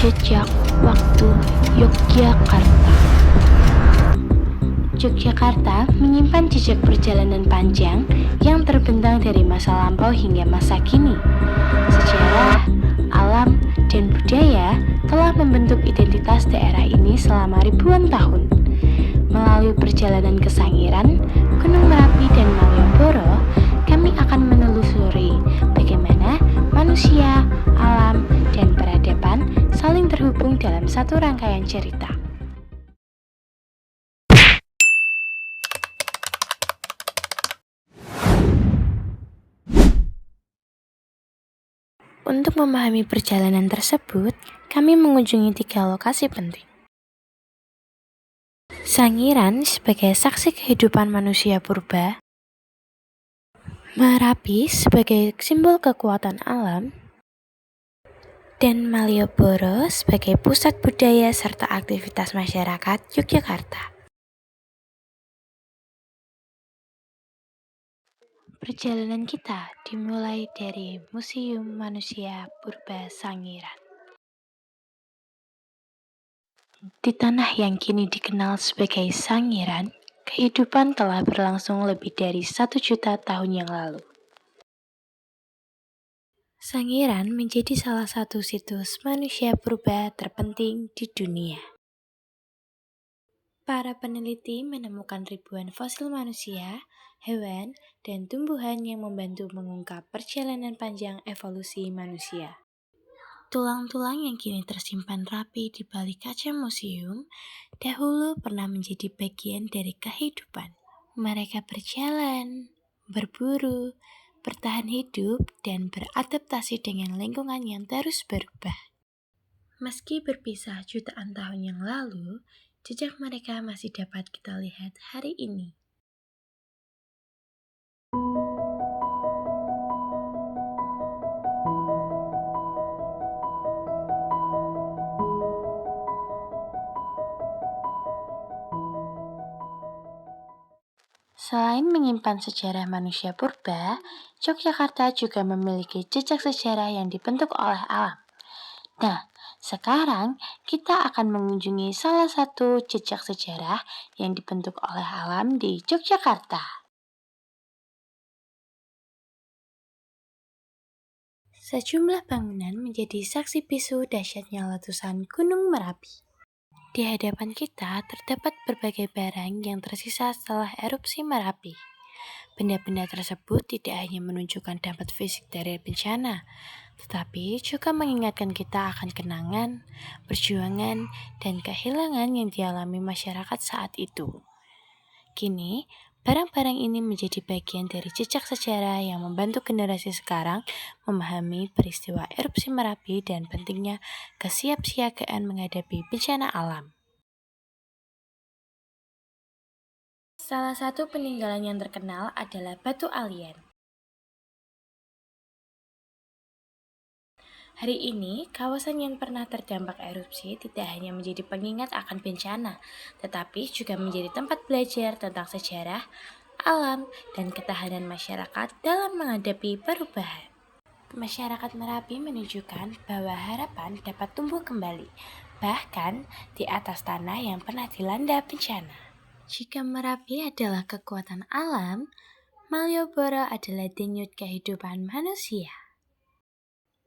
Jejak waktu Yogyakarta. Yogyakarta menyimpan jejak perjalanan panjang yang terbentang dari masa lampau hingga masa kini. Sejarah, alam, dan budaya telah membentuk identitas daerah ini selama ribuan tahun. Melalui perjalanan ke Sangiran, Gunung Merapi, dan Malioboro, kami akan menelusuri bagaimana manusia, alam, dan peradaban saling terhubung dalam satu rangkaian cerita. Untuk memahami perjalanan tersebut, kami mengunjungi 3 lokasi penting. Sangiran sebagai saksi kehidupan manusia purba, Merapi sebagai simbol kekuatan alam, dan Malioboro sebagai pusat budaya serta aktivitas masyarakat Yogyakarta. Perjalanan kita dimulai dari Museum Manusia Purba Sangiran. Di tanah yang kini dikenal sebagai Sangiran, kehidupan telah berlangsung lebih dari 1 juta tahun yang lalu. Sangiran menjadi salah satu situs manusia purba terpenting di dunia. Para peneliti menemukan ribuan fosil manusia, hewan, dan tumbuhan yang membantu mengungkap perjalanan panjang evolusi manusia. Tulang-tulang yang kini tersimpan rapi di balik kaca museum, dahulu pernah menjadi bagian dari kehidupan. Mereka berjalan, berburu, bertahan hidup, dan beradaptasi dengan lingkungan yang terus berubah. Meski berpisah jutaan tahun yang lalu, jejak mereka masih dapat kita lihat hari ini. Selain menyimpan sejarah manusia purba, Yogyakarta juga memiliki jejak sejarah yang dibentuk oleh alam. Nah, sekarang kita akan mengunjungi salah satu jejak sejarah yang dibentuk oleh alam di Yogyakarta. Sejumlah bangunan menjadi saksi bisu dahsyatnya letusan Gunung Merapi. Di hadapan kita terdapat berbagai barang yang tersisa setelah erupsi Merapi. Benda-benda tersebut tidak hanya menunjukkan dampak fisik dari bencana, tetapi juga mengingatkan kita akan kenangan, perjuangan, dan kehilangan yang dialami masyarakat saat itu. Kini, barang-barang ini menjadi bagian dari jejak sejarah yang membantu generasi sekarang memahami peristiwa erupsi Merapi dan pentingnya kesiapsiagaan menghadapi bencana alam. Salah satu peninggalan yang terkenal adalah Batu Alien. Hari ini, kawasan yang pernah terdampak erupsi tidak hanya menjadi pengingat akan bencana, tetapi juga menjadi tempat belajar tentang sejarah, alam, dan ketahanan masyarakat dalam menghadapi perubahan. Masyarakat Merapi menunjukkan bahwa harapan dapat tumbuh kembali, bahkan di atas tanah yang pernah dilanda bencana. Jika Merapi adalah kekuatan alam, Malioboro adalah denyut kehidupan manusia.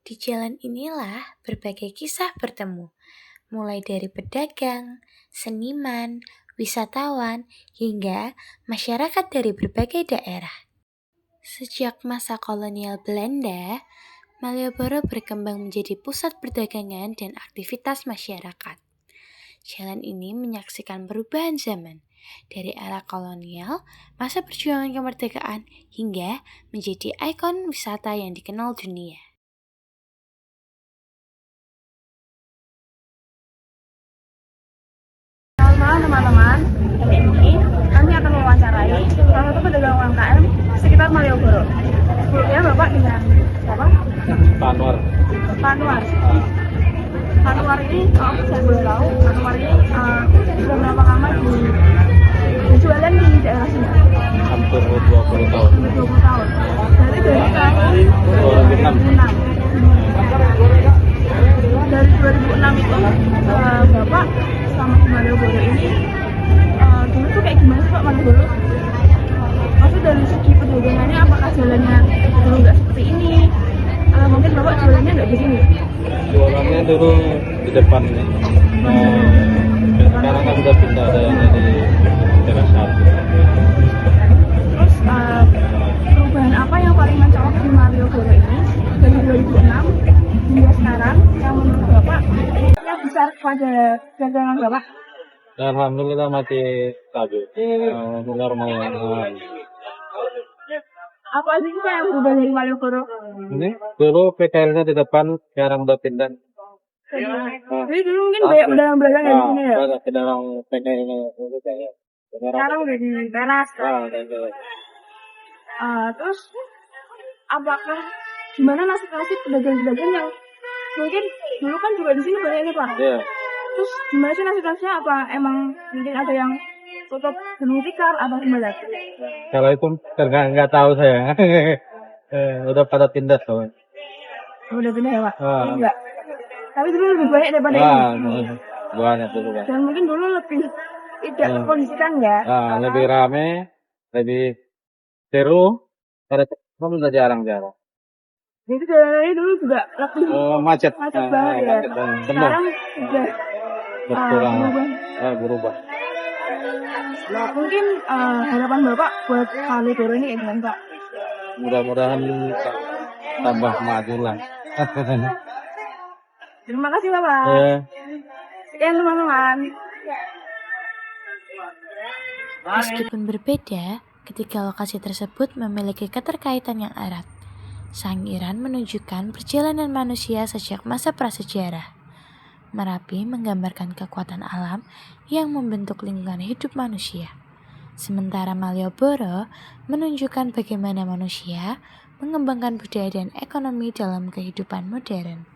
Di jalan inilah berbagai kisah bertemu, mulai dari pedagang, seniman, wisatawan, hingga masyarakat dari berbagai daerah. Sejak masa kolonial Belanda, Malioboro berkembang menjadi pusat perdagangan dan aktivitas masyarakat. Jalan ini menyaksikan perubahan zaman, dari era kolonial, masa perjuangan kemerdekaan, hingga menjadi ikon wisata yang dikenal dunia. Selamat malam teman-teman, kali ini kami akan mewawancarai salah satu pedagang UMKM sekitar Malioboro. Sebelumnya Bapak dengan siapa? Panwar. Panwar ini, saya boleh tahu, Panwar ini sudah berapa lama jualan di daerah sini? Hampir 20 tahun. 20 tahun. Dari tahun 2006. 2006. Dari 2006 itu dulu di depan nih. Sekarang kan udah pindah ada yang di daerah satu. Terus perubahan apa yang paling mencolok di Malioboro ini dari 2006 hingga sekarang yang menurut Bapak yang besar pada dagangan Bapak? Alhamdulillah masih stabil, normal. Apa sih Pak yang berubah dari Malioboro? Ini dulu PKL-nya di depan, sekarang udah pindah. Jadi dulu mungkin banyak pedagang-pedagang ya di sini ya? Banyak pedagang PKL-nya dulu kayak. Sekarang udah di teras. dan Terus apakah gimana nasib-nasib pedagang-pedagang yang mungkin dulu kan juga di sini banyak nih Pak? Iya. Terus gimana sih nasib-nasibnya, apa emang mungkin ada yang tutup gulung tikar atau gimana? Kalau itu nggak tahu saya. Udah pada pindah soalnya. Udah pindah ya Pak? Ah. Enggak. Tapi dulu lebih banyak daripada ini. Banyak dulu kan. Dan mungkin dulu lebih tidak terkondisikan ya. Lebih rame, lebih seru. Pada kan udah jarang-jarang. Jadi dari dulu juga lebih Macet. macet banget ya. Macet dan penuh. Sekarang sudah Berkurang. berubah. Berubah. Nah, mungkin harapan Bapak buat Malioboro ini gimana Pak? Mudah-mudahan tambah maju lah. Terima kasih Bapak. Ya. Sekian teman-teman. Meskipun berbeda, ketika lokasi tersebut memiliki keterkaitan yang erat, Sangiran menunjukkan perjalanan manusia sejak masa prasejarah. Merapi menggambarkan kekuatan alam yang membentuk lingkungan hidup manusia. Sementara Malioboro menunjukkan bagaimana manusia mengembangkan budaya dan ekonomi dalam kehidupan modern.